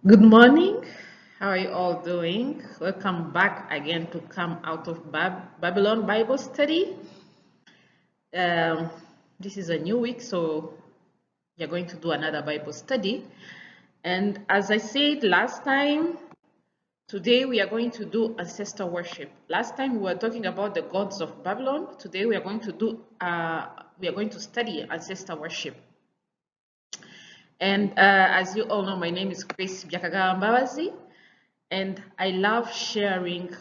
Good morning. How are you all doing? Welcome back again to Come Out of Babylon Bible Study. Um, this is a new week, so you're going to do another Bible study. And as I said last time, today we are going to do ancestor worship. Last time we were talking about the gods of Babylon. Today we are going to study ancestor worship. And as you all know, my name is Grace Byakagara, and I love sharing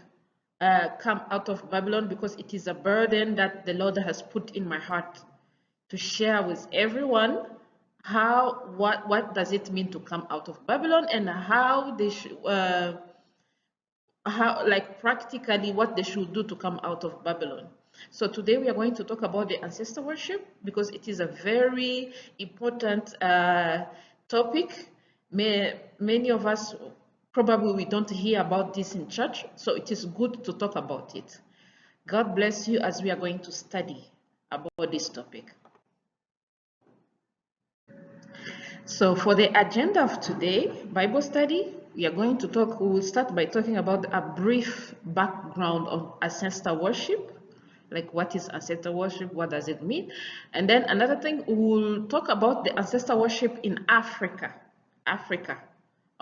Come Out of Babylon because it is a burden that the Lord has put in my heart to share with everyone what does it mean to come out of Babylon, and how they should practically what they should do to come out of Babylon. So today we are going to talk about the ancestor worship because it is a very important topic. Many of us probably we don't hear about this in church, so it is good to talk about it. God bless you as we are going to study about this topic. So for the agenda of today, Bible study, we will start by talking about a brief background of ancestor worship, like what is ancestor worship, what does it mean? And then another thing, we'll talk about the ancestor worship in Africa. I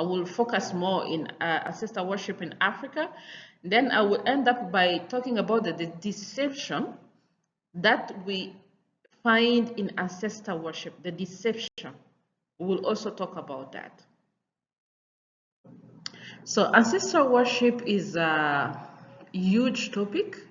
will focus more in ancestor worship in Africa. Then I will end up by talking about the deception that we find in ancestor worship, the deception. We will also talk about that. So ancestral worship is a huge topic.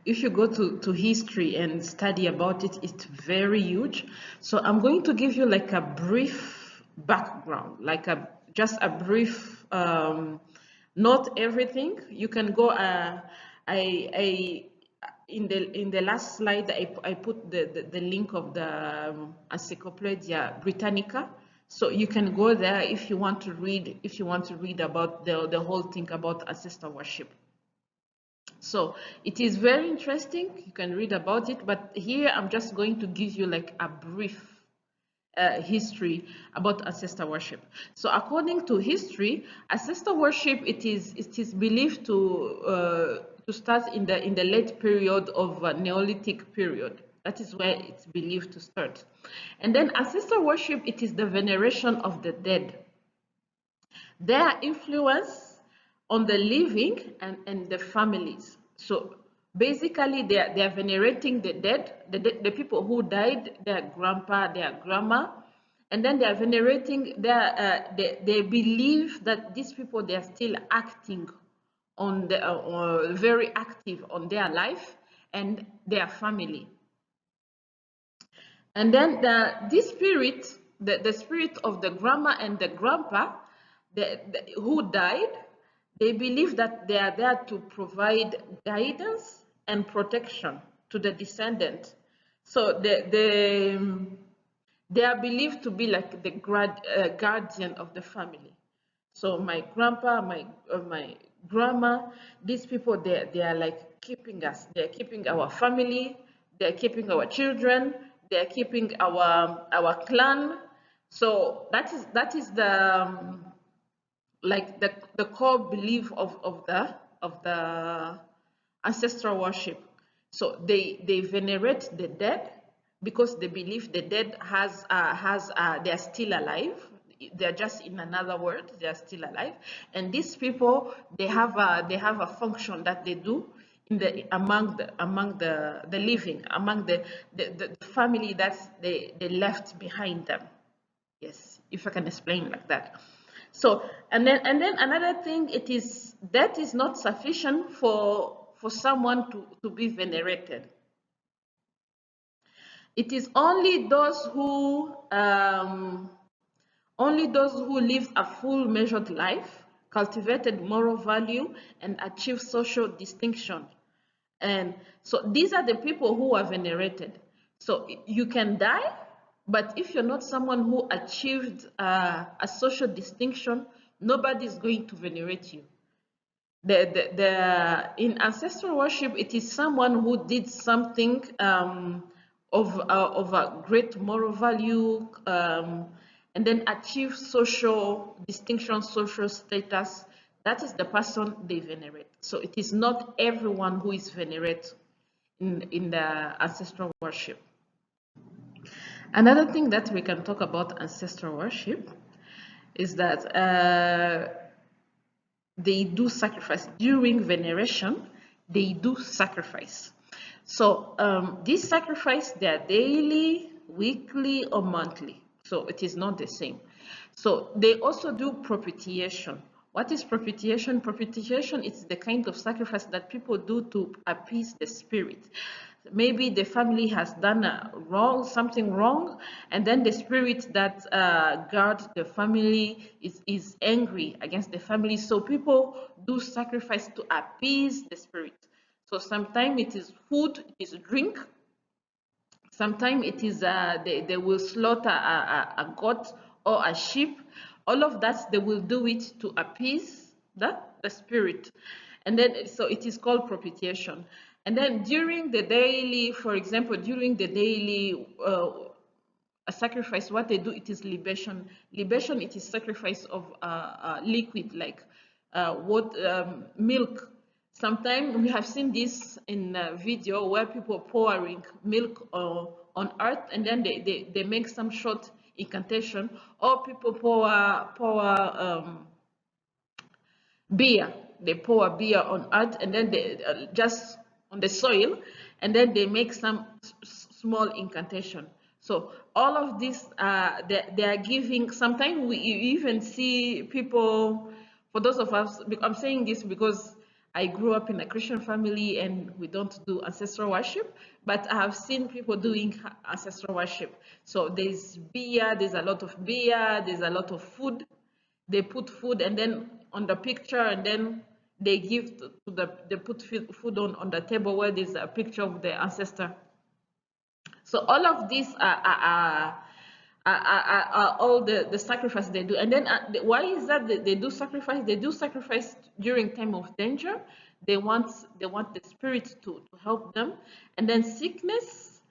If you go to history and study about it, it's very huge. So I'm going to give you like a brief background, like just a brief, not everything. You can go, in the last slide, I put the link of the Encyclopedia Britannica. So you can go there if you want to read about the whole thing about ancestor worship. So it is very interesting. You can read about it, but here I'm just going to give you like a brief history about ancestor worship. So according to history, ancestor worship it is believed to start in the late period of Neolithic period. That is where it's believed to start. And then ancestor worship, it is the veneration of the dead. Their influence on the living and the families. So basically they are venerating the dead, the people who died, their grandpa, their grandma, and then they are venerating they believe that these people, they are still acting on the very active on their life and their family. And then this spirit, the spirit of the grandma and the grandpa who died, they believe that they are there to provide guidance and protection to the descendant. So they are believed to be like the guardian of the family. So my grandpa, my grandma, these people, they are like keeping us. They're keeping our family. They're keeping our children. They're keeping our clan. So that is the like the core belief of the ancestral worship. So they venerate the dead because they believe the dead they are still alive. They're just in another world. They are still alive, and these people, they have a function that they do in among the living, among the family that they left behind them. Yes, if I can explain like that. So, and then another thing, that is not sufficient for someone to be venerated. It is only those who live a full measured life, cultivated moral value, and achieve social distinction. And so these are the people who are venerated. So you can die, but if you're not someone who achieved a social distinction, nobody is going to venerate you. In ancestral worship, it is someone who did something of a great moral value, and then achieve social distinction, social status, that is the person they venerate. So it is not everyone who is venerated in the ancestral worship. Another thing that we can talk about ancestral worship is that they do sacrifice during veneration. They do sacrifice. So this sacrifice, they are daily, weekly, or monthly. So it is not the same. So they also do propitiation. What is propitiation? Propitiation is the kind of sacrifice that people do to appease the spirit. Maybe the family has done something wrong, and then the spirit that guards the family is angry against the family. So people do sacrifice to appease the spirit. So sometimes it is food, it is drink. Sometimes it is they will slaughter a goat or a sheep. All of that, they will do it to appease the spirit. And then, so it is called propitiation. And then during the daily, for example, during the daily a sacrifice, what they do, it is libation. Libation, it is sacrifice of liquid, like milk. Sometimes we have seen this in a video where people pouring milk on earth, and then they make some short incantation, or people pour beer. They pour beer on earth, and then they just on the soil, and then they make some small incantation. So all of this, they are giving. Sometimes we even see people. For those of us, I'm saying this because I grew up in a Christian family and we don't do ancestral worship, but I have seen people doing ancestral worship. So there's beer, there's a lot of beer, there's a lot of food. They put food and then on the picture, and then they give they put food on the table where there's a picture of the ancestor. So all of these are all the sacrifice they do. And then why is that they do sacrifice? They do sacrifice during time of danger. They want the spirit to help them. And then sickness,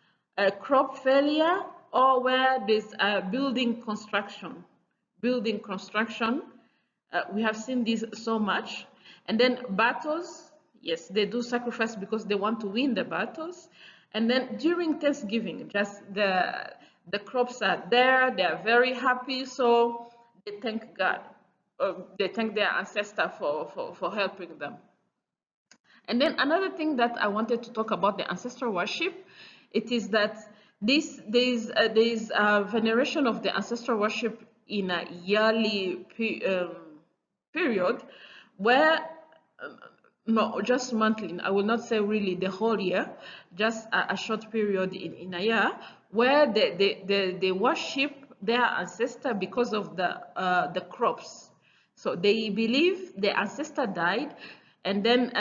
crop failure, or where there's a building construction. We have seen this so much. And then battles, yes, they do sacrifice because they want to win the battles. And then during Thanksgiving, just the crops are there, they are very happy, so they thank God. They thank their ancestor for helping them. And then another thing that I wanted to talk about the ancestral worship, it is that there is a veneration of the ancestral worship in a yearly period where no, just monthly. I will not say really the whole year, just a short period in a year where they worship their ancestor because of the crops. So they believe the ancestor died, and then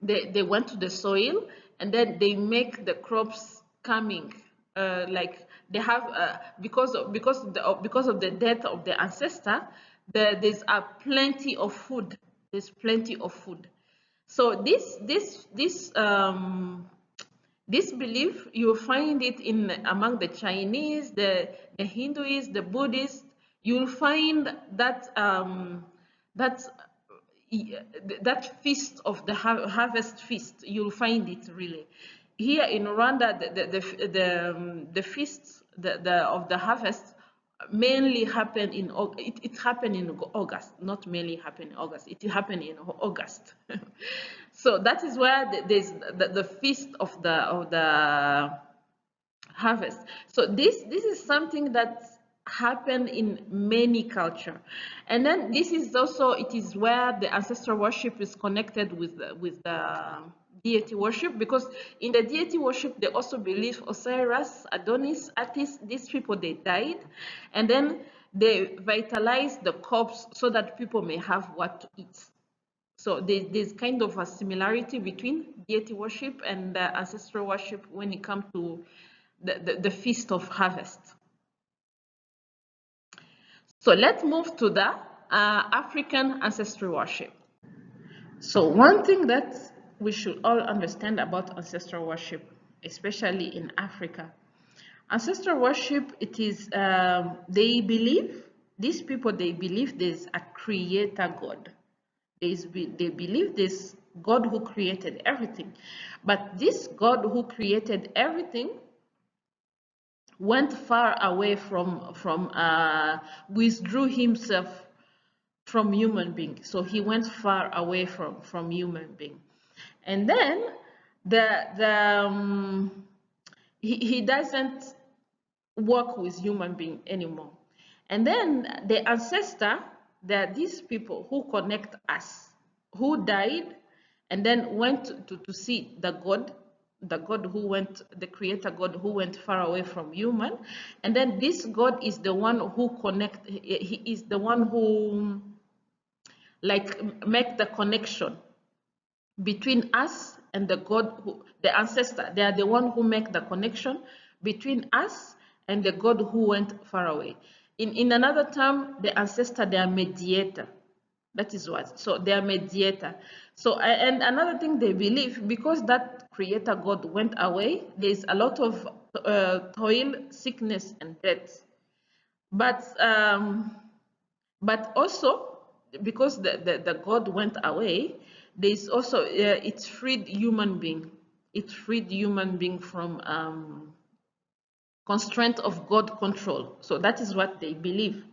they went to the soil, and then they make the crops coming. Like they have because of the death of the ancestor, there's plenty of food. There's plenty of food. So this belief, you find it among the Chinese, the Hindus, the Buddhists. You'll find that that feast of the harvest feast. You'll find it really here in Rwanda. The feasts of the harvest mainly happen in it happened in August, not mainly happen in August. It happened in August. So that is where there's the feast of the harvest. So this is something that happened in many culture, and then this is also it is where the ancestral worship is connected with the deity worship, because in the deity worship they also believe Osiris, Adonis, Attis. These people, they died, and then they vitalize the corpse so that people may have what to eat. So there's kind of a similarity between deity worship and the ancestral worship when it comes to the feast of harvest. So let's move to the African ancestral worship. So one thing that we should all understand about ancestral worship, especially in Africa, Ancestral worship, it is, these people, they believe there's a creator God. They believe this God who created everything. But this God who created everything went far away withdrew himself from human being. So he went far away from human being. And then he doesn't work with human being anymore. And then the ancestor, there are these people who connect us, who died and then went to see the God who went, the creator God who went far away from human. And then this God is the one who he is the one who like make the connection between us and the God, the ancestor. They are the one who make the connection between us and the God who went far away. In another term, the ancestor, they are mediator. That is what. So they are mediator. So and another thing they believe, because that creator God went away, there is a lot of toil, sickness, and death. But also because the God went away, there is also it freed human being. It freed human being from constraint of God control. So that is what they believe.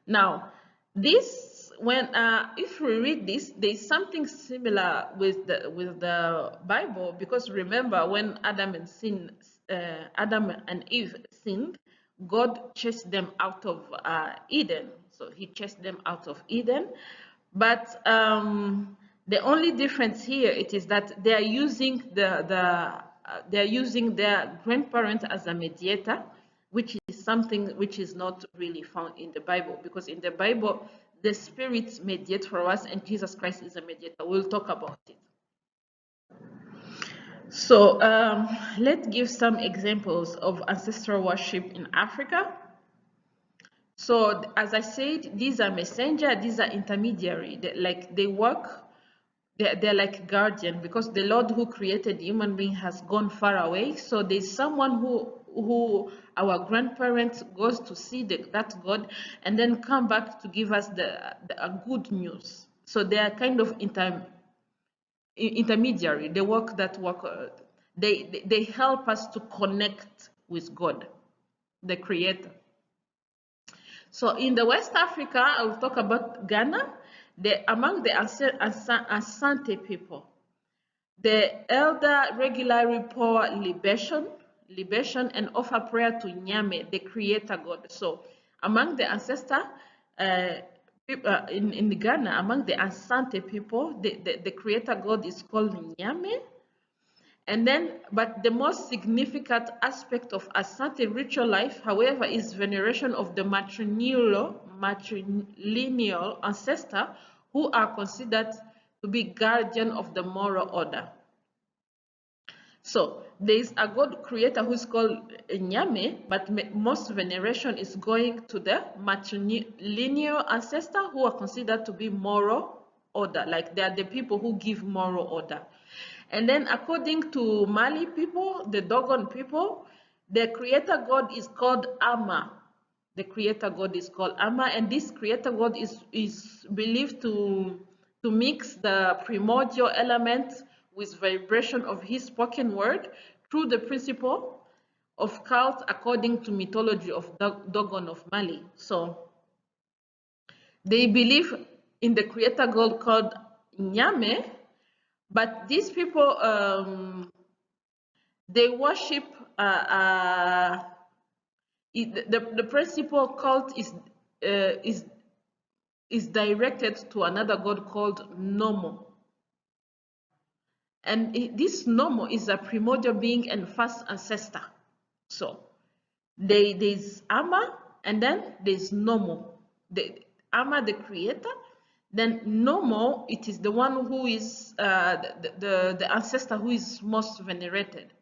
Now, this if we read this, there is something similar with the Bible, because remember when Adam and Eve sinned, God chased them out of Eden. So he chased them out of Eden, but the only difference here it is that they are using they are using their grandparent as a mediator, which is something which is not really found in the Bible, because in the Bible the spirits mediate for us and Jesus Christ is a mediator. We'll talk about it. So let's give some examples of ancestral worship in Africa. So as I said, these are messenger, these are intermediary. They work, they're like guardian, because the Lord who created human being has gone far away. So there's someone who our grandparents goes to see that God and then come back to give us the good news. So they are kind of intermediary. They work they help us to connect with God, the creator. So in the West Africa, I will talk about Ghana. Among the Asante people, the elder regularly pour libation, and offer prayer to Nyame, the creator God. So among the ancestor, in Ghana, among the Asante people, the creator God is called Nyame. And then, but the most significant aspect of Asante ritual life, however, is veneration of the matrilineal ancestor, who are considered to be guardian of the moral order. So there is a God creator who is called Nyame, but most veneration is going to the matrilineal ancestor, who are considered to be moral order. Like they are the people who give moral order. And then according to Mali people, the Dogon people, the creator God is called Ama. The creator God is called Ama, and this creator God is believed to mix the primordial element with vibration of his spoken word through the principle of cult according to mythology of Dogon of Mali. So they believe in the creator God called Nyame, but these people, they worship, the principal cult is directed to another god called Nomo. And this Nomo is a primordial being and first ancestor. So there's Ama, and then there's Nomo. Ama, the creator. Then Nomo, it is the one who is the ancestor who is most venerated.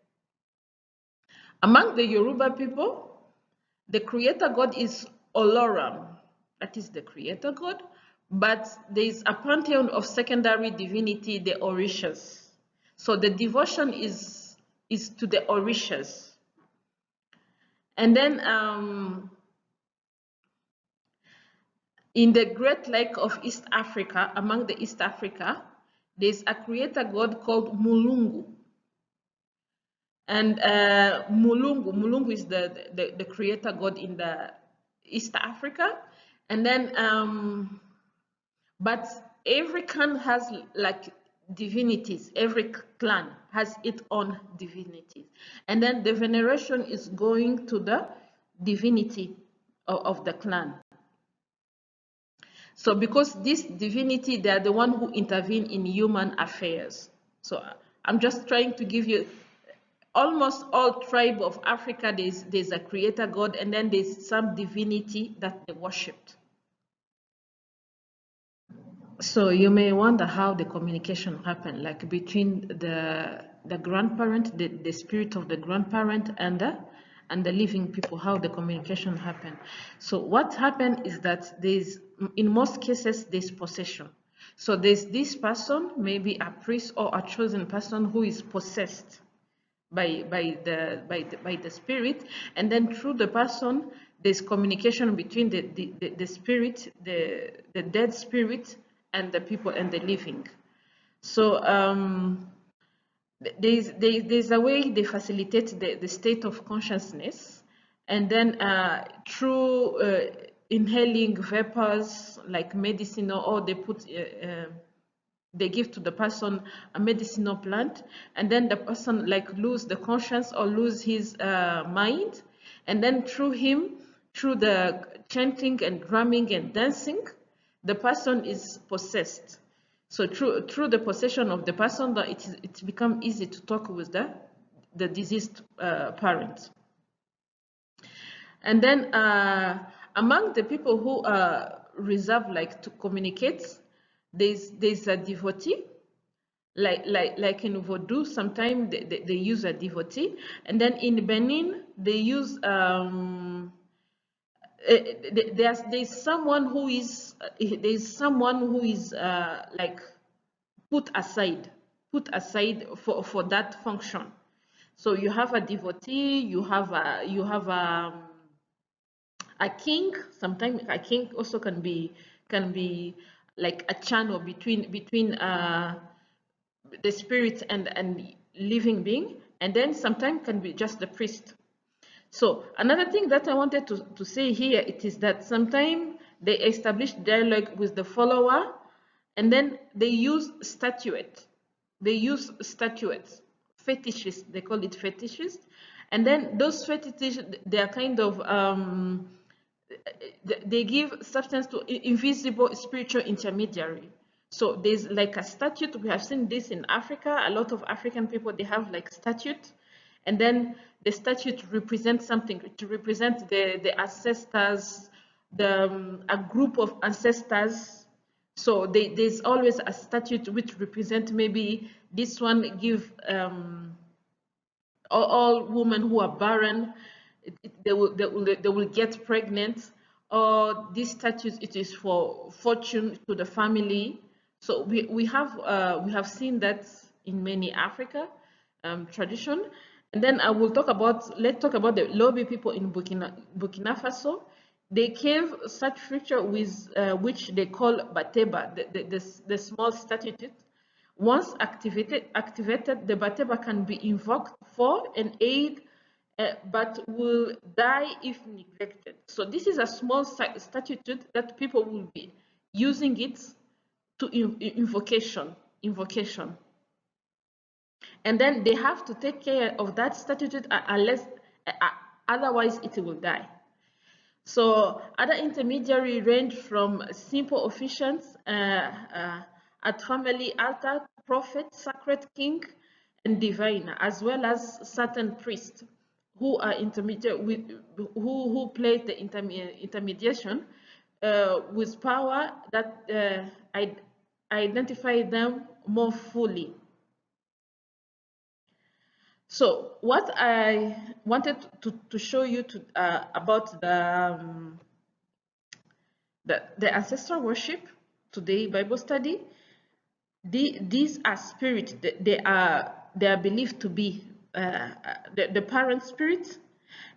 Among the Yoruba people, the creator god is Oloram, that is the creator god, but there is a pantheon of secondary divinity, the Orishas. So the devotion is to the Orishas. And then in the Great Lake of East Africa, among the East Africa, there's a creator god called Mulungu. And Mulungu is the creator god in the East Africa. And then, but every clan has like divinities. Every clan has its own divinities. And then the veneration is going to the divinity of the clan. So because this divinity, they are the one who intervene in human affairs. So I'm just trying to give you, almost all tribe of Africa, there's a creator god, and then there's some divinity that they worshipped. So you may wonder how the communication happened, like between the grandparent, the spirit of the grandparent, and the living people, how the communication happened. So what happened is that in most cases, there's possession. So there's this person, maybe a priest or a chosen person, who is possessed by the spirit, and then through the person, there's communication between the spirit, the dead spirit, and the people and the living. So there's a way they facilitate the state of consciousness, and then through inhaling vapors like medicine, or they put they give to the person a medicinal plant, and then the person like lose the conscience or lose his mind, and then through the chanting and drumming and dancing, the person is possessed. So through the possession of the person, it's become easy to talk with the deceased parent. And then among the people who reserve like to communicate, there's a devotee, like in Vodou, sometimes they use a devotee, and then in Benin they use there's someone who is like put aside for that function. So you have a devotee, you have a king. Sometimes a king also can be like a channel between the spirit and living being, and then sometimes can be just the priest. So another thing that I wanted to say here, it is that sometimes they establish dialogue with the follower, and then they use statuettes. They use statuettes, fetishists, they call it fetishists. And then those fetishists, they are kind of, they give substance to invisible spiritual intermediary. So there's like a statue. We have seen this in Africa. A lot of African people, they have like statute, and then the statute represents something. To represent the ancestors, a group of ancestors. So there's always a statute which represents, maybe this one give all women who are barren, they will get pregnant, or this statute, it is for fortune to the family. So we have seen that in many Africa tradition. And then let's talk about the Lobi people in Burkina Faso. They gave such feature with which they call Bateba, the small statute. Once activated, the Bateba can be invoked for an aid, but will die if neglected. So this is a small statute that people will be using it to invocation. And then they have to take care of that statute unless, otherwise it will die. So other intermediary range from simple officiants at family altar, prophet, sacred king, and divine, as well as certain priests who are intermediate who play the intermediation with power that identify them more fully. So what I wanted to show you about the ancestral worship today, Bible study, these are spirit. They are believed to be the parent spirit,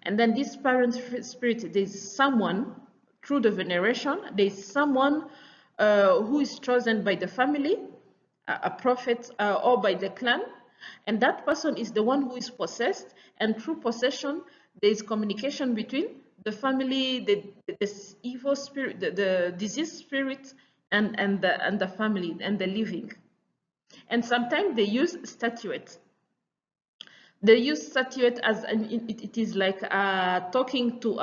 And then this parent spirit, there's someone through the veneration, there's someone who is chosen by the family, a prophet, or by the clan, and that person is the one who is possessed, and through possession there is communication between the family, the evil spirit, the disease spirit, and the family and the living. And sometimes they use statuette. They use statuette as it is like talking to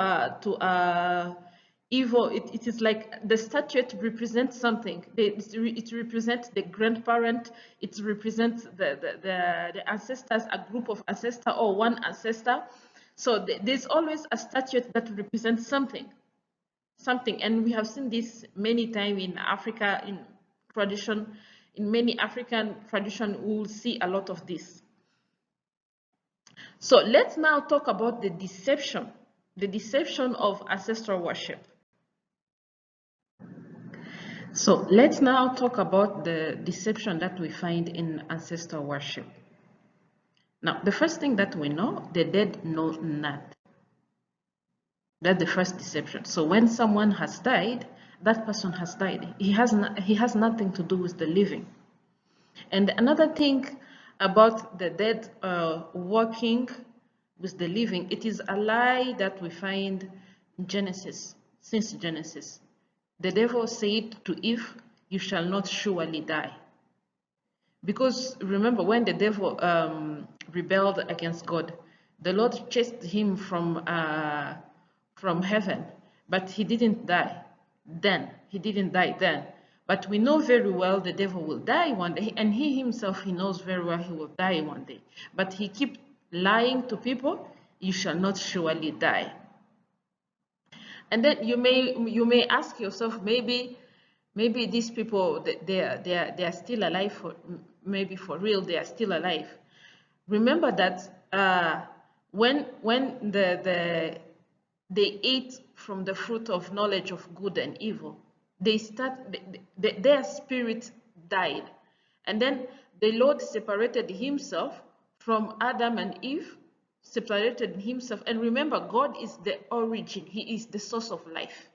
evil. It is like the statuette represents something. It represents the grandparent. It represents the ancestors, a group of ancestors or one ancestor. So there's always a statuette that represents something, and we have seen this many times in Africa, in tradition, in many African tradition. We will see a lot of this. So let's now talk about the deception of ancestral worship. So let's now talk about the deception that we find in ancestral worship. Now, the first thing that we know, the dead know not. That's the first deception. So when someone has died, that person has died. He has nothing to do with the living. And another thing about the dead working with the living, it is a lie that we find in Genesis, since Genesis. The devil said to Eve, "You shall not surely die." Because remember, when the devil rebelled against God, the Lord chased him from heaven, but he didn't die then. He didn't die then. But we know very well the devil will die one day, and he himself, he knows very well he will die one day. But he keeps lying to people, "You shall not surely die." And then you may ask yourself, maybe these people, they are still alive, maybe for real they are still alive. Remember that when they ate from the fruit of knowledge of good and evil, their spirit died. And then the Lord separated himself from Adam and Eve, separated himself. And remember, God is the origin. He is the source of life.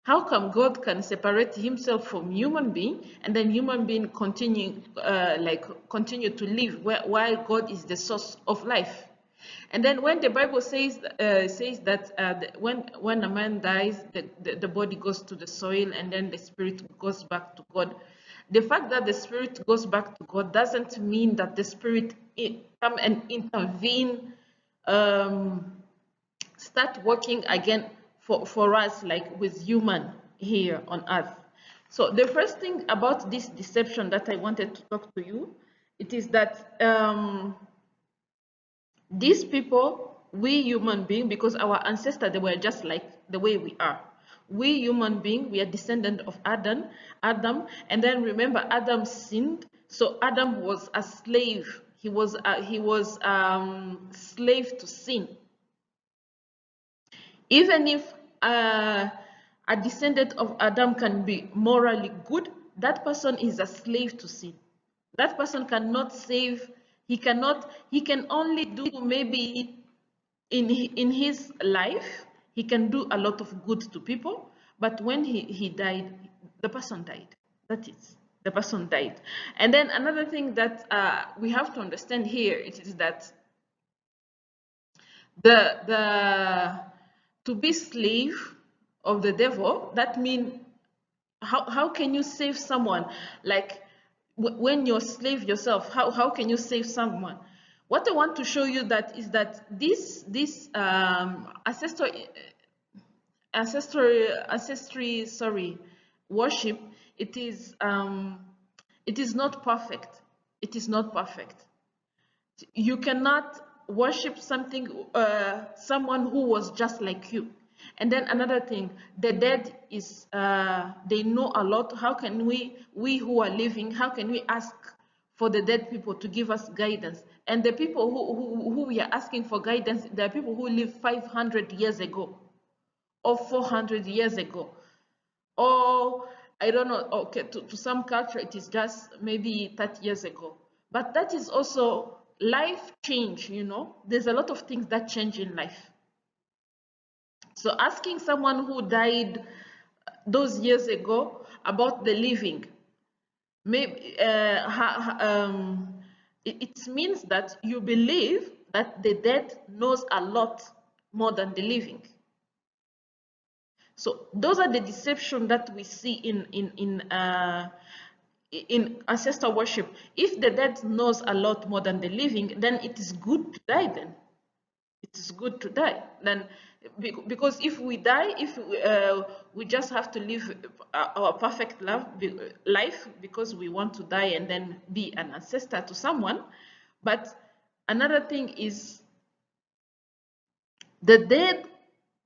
How come God can separate himself from human being, and then human being continue to live while God is the source of life? And then when the Bible says that when a man dies, the body goes to the soil, and then the spirit goes back to God. The fact that the spirit goes back to God doesn't mean that the spirit come and intervene, start working again for us, like with human here on earth. So the first thing about this deception that I wanted to talk to you, it is that these people, we human beings, because our ancestors, they were just like the way we are. We human beings, we are descendant of Adam, and then remember, Adam sinned, so Adam was a slave. He was slave to sin. Even if a descendant of Adam can be morally good, that person is a slave to sin. That person cannot save. He can only do, maybe in his life, he can do a lot of good to people, but when he died, the person died. That is, the person died. And then another thing that we have to understand here, it is that to be slave of the devil, that means, how can you save someone? Like, when you're slave yourself, how can you save someone? What I want to show you that is that this ancestry worship, it is not perfect. It is not perfect. You cannot worship someone who was just like you. And then another thing, the dead is they know a lot. How can we who are living, how can we ask for the dead people to give us guidance? And the people who we are asking for guidance, there are people who lived 500 years ago or 400 years ago, or I don't know, okay, to some culture it is just maybe 30 years ago. But that is also life change, there's a lot of things that change in life. So asking someone who died those years ago about the living, maybe it means that you believe that the dead knows a lot more than the living. So those are the deception that we see in ancestor worship. If the dead knows a lot more than the living, then it is good to die. Then it is good to die. Then because if we die, if we just have to live our perfect life because we want to die and then be an ancestor to someone. But another thing is the dead,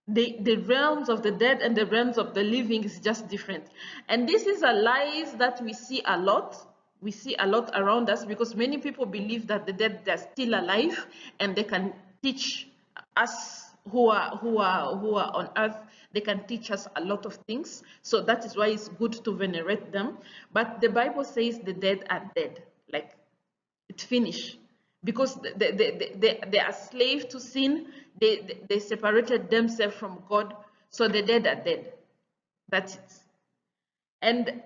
the realms of the dead and the realms of the living is just different. And this is a lies that we see a lot. We see a lot around us because many people believe that the dead, they're still alive and they can teach us who are on earth. They can teach us a lot of things. So that is why it's good to venerate them. But the Bible says the dead are dead. Like, it's finished. Because they are slaves to sin. They separated themselves from God. So the dead are dead. That's it. And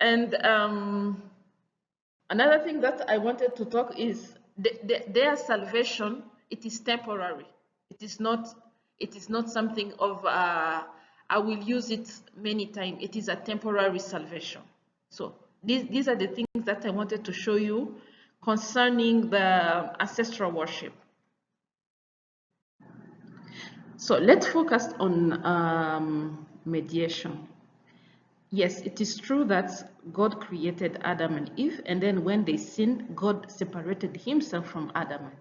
another thing that I wanted to talk is their salvation. It is temporary. It is not something of I will use it many times. It is a temporary salvation. So these are the things that I wanted to show you concerning the ancestral worship. So let's focus on mediation. Yes, it is true that God created Adam and Eve, and then when they sinned, God separated himself from Adam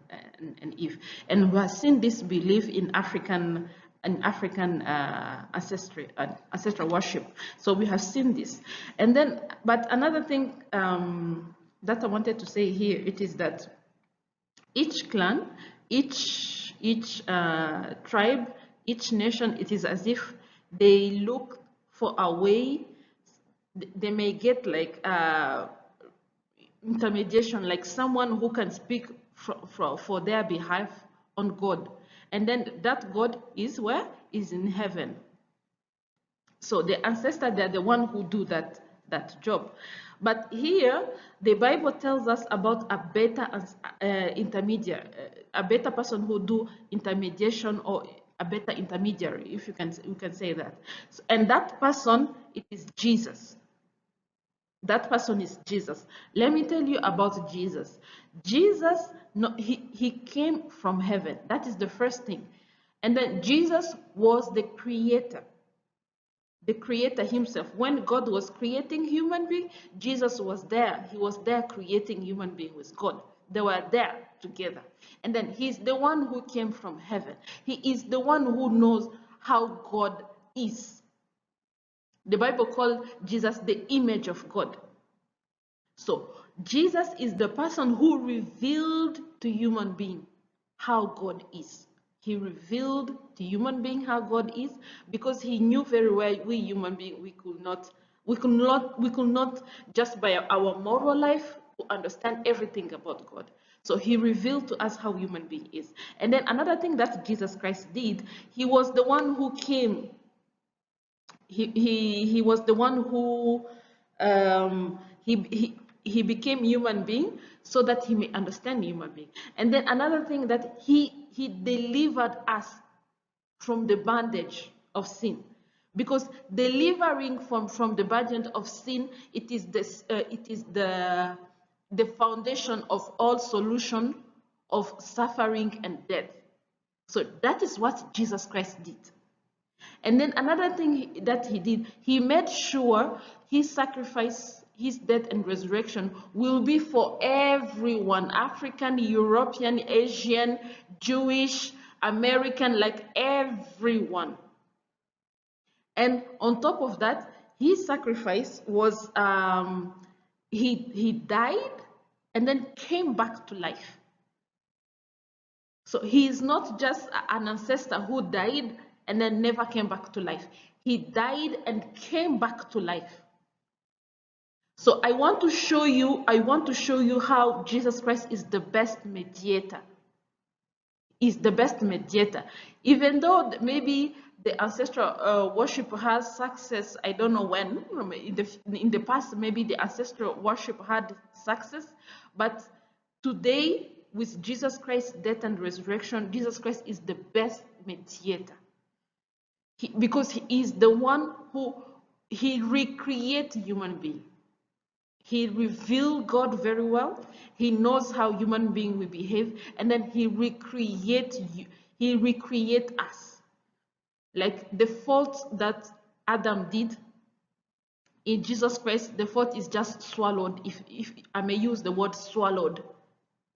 and Eve. And we have seen this belief in African ancestral worship. So we have seen this. And then, but another thing that I wanted to say here, it is that each clan, each tribe, each nation, it is as if they look for a way. They may get like intermediation, like someone who can speak for their behalf on God. And then that God is where? Is in heaven. So the ancestor, they're the one who do that job. But here, the Bible tells us about a better intermediary, a better person who do intermediation, or a better intermediary, if you can say that. So, and that person, it is Jesus. That person is Jesus. Let me tell you about Jesus. Jesus, no, he came from heaven. That is the first thing. And then Jesus was the creator. The creator himself. When God was creating human being, Jesus was there. He was there creating human being with God. They were there together. And then he's the one who came from heaven. He is the one who knows how God is. The Bible called Jesus the image of God. So Jesus is the person who revealed to human being how God is. He revealed to human being how God is because he knew very well we human beings, we could not just by our moral life to understand everything about God. So he revealed to us how human being is. And then another thing that Jesus Christ did, he was the one who came. He was the one who he became human being so that he may understand human being. And then another thing, that he delivered us from the bondage of sin, because delivering from the bondage of sin, it is the foundation of all solution of suffering and death. So that is what Jesus Christ did. And then another thing that he did, he made sure his sacrifice, his death and resurrection will be for everyone, African, European, Asian, Jewish, American, like everyone. And on top of that, his sacrifice was, he died and then came back to life. So he is not just an ancestor who died and then never came back to life. He died and came back to life. So I want to show you how Jesus Christ is the best mediator is the best mediator. Even though maybe the ancestral worship has success, I don't know when, in the past, maybe the ancestral worship had success, but today, with Jesus Christ's death and resurrection, Jesus Christ is the best mediator. Because he is the one who he recreates human being. He revealed God very well. He knows how human being will behave, and then he recreates us. Like the fault that Adam did, in Jesus Christ, the fault is just swallowed, if I may use the word swallowed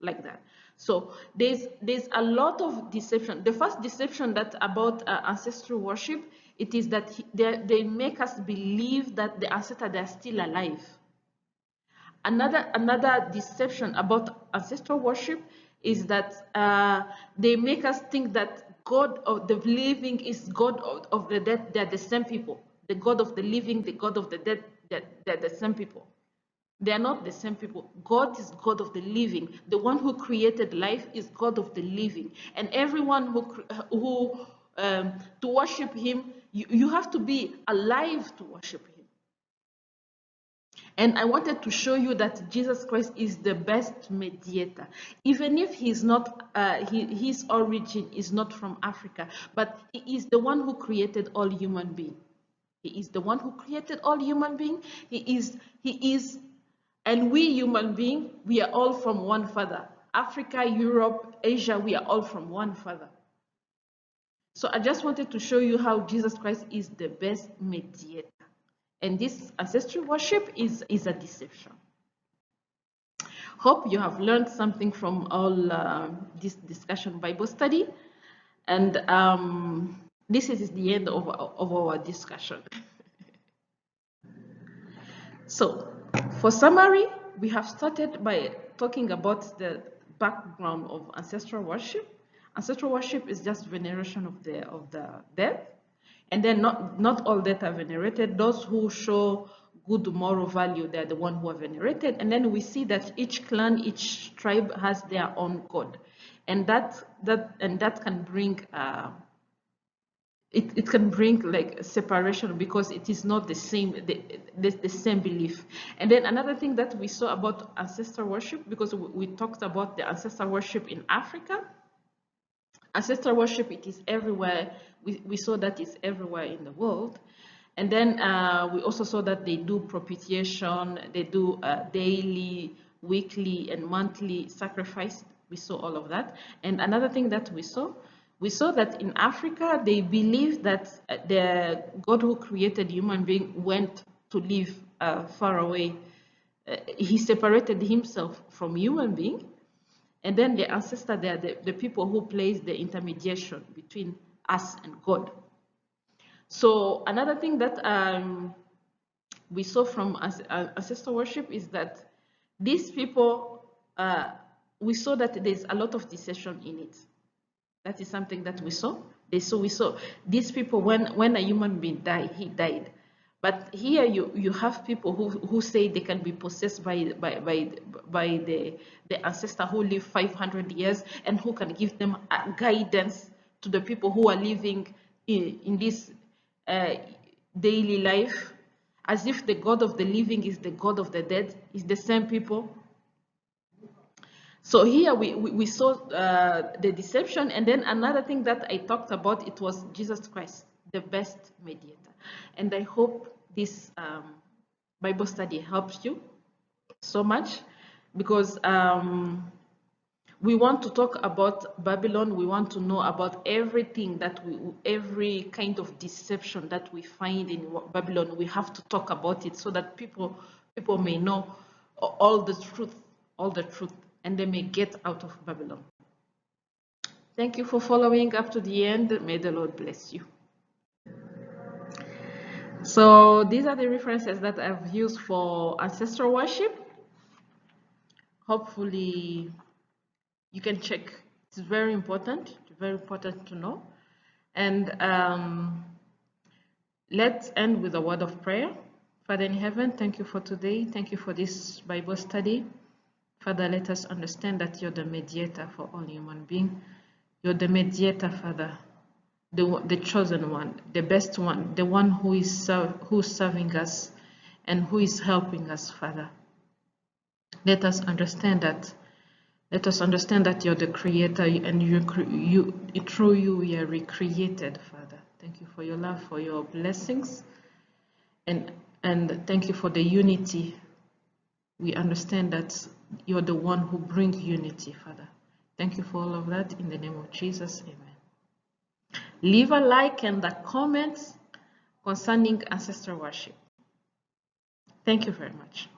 like that. So there's a lot of deception. The first deception that about ancestral worship, it is that they make us believe that the ancestors, they are still alive. Another deception about ancestral worship is that they make us think that God of the living is God of the dead. They are the same people. The God of the living, the God of the dead, they're the same people. They are not the same people. God is God of the living. The one who created life is God of the living. And everyone who to worship him, you have to be alive to worship him. And I wanted to show you that Jesus Christ is the best mediator. Even if he's not, his origin is not from Africa, but he is the one who created all human beings. He is the one who created all human beings. He is, and we human beings, we are all from one Father. Africa, Europe, Asia, we are all from one Father. So I just wanted to show you how Jesus Christ is the best mediator. And this ancestral worship is a deception. Hope you have learned something from all this discussion Bible study. And this is the end of our discussion. So, for summary, we have started by talking about the background of ancestral worship. Ancestral worship is just veneration of the dead. And then not all dead are venerated. Those who show good moral value, they're the one who are venerated. And then we see that each clan, each tribe has their own god, and that can bring it can bring like separation, because it is not the same the same belief. And then another thing that we saw about ancestor worship, because we talked about the ancestor worship in Africa. Ancestral worship, it is everywhere. We saw that it's everywhere in the world. And then we also saw that they do propitiation, they do daily, weekly, and monthly sacrifice. We saw all of that. And another thing that we saw that in Africa, they believe that the God who created human being went to live far away. He separated himself from human being. And then the ancestor, they are the people who plays the intermediation between us and God. So another thing that we saw from ancestor worship is that these people, we saw that there's a lot of deception in it. That is something that we saw. We saw these people, when a human being died, he died. But here you have people who say they can be possessed by the ancestor who live 500 years, and who can give them guidance to the people who are living in this daily life, as if the God of the living is the God of the dead, is the same people. So here we saw the deception. And then another thing that I talked about, it was Jesus Christ, the best mediator. And I hope this Bible study helps you so much, because we want to talk about Babylon. We want to know about everything every kind of deception that we find in Babylon. We have to talk about it so that people may know all the truth, and they may get out of Babylon. Thank you for following up to the end. May the Lord bless you. So these are the references that I've used for ancestral worship. Hopefully you can check. It's very important to know. And let's end with a word of prayer. Father in heaven, thank you for today. Thank you for this Bible study. Father, let us understand that you're the mediator for all human beings. You're the mediator, Father, the chosen one, the best one, the one who's serving us and who is helping us, Father. Let us understand that. Let us understand that you're the creator, and through you we are recreated, Father. Thank you for your love, for your blessings, and thank you for the unity. We understand that you're the one who brings unity, Father. Thank you for all of that. In the name of Jesus, amen. Leave a like and a comment concerning ancestor worship. Thank you very much.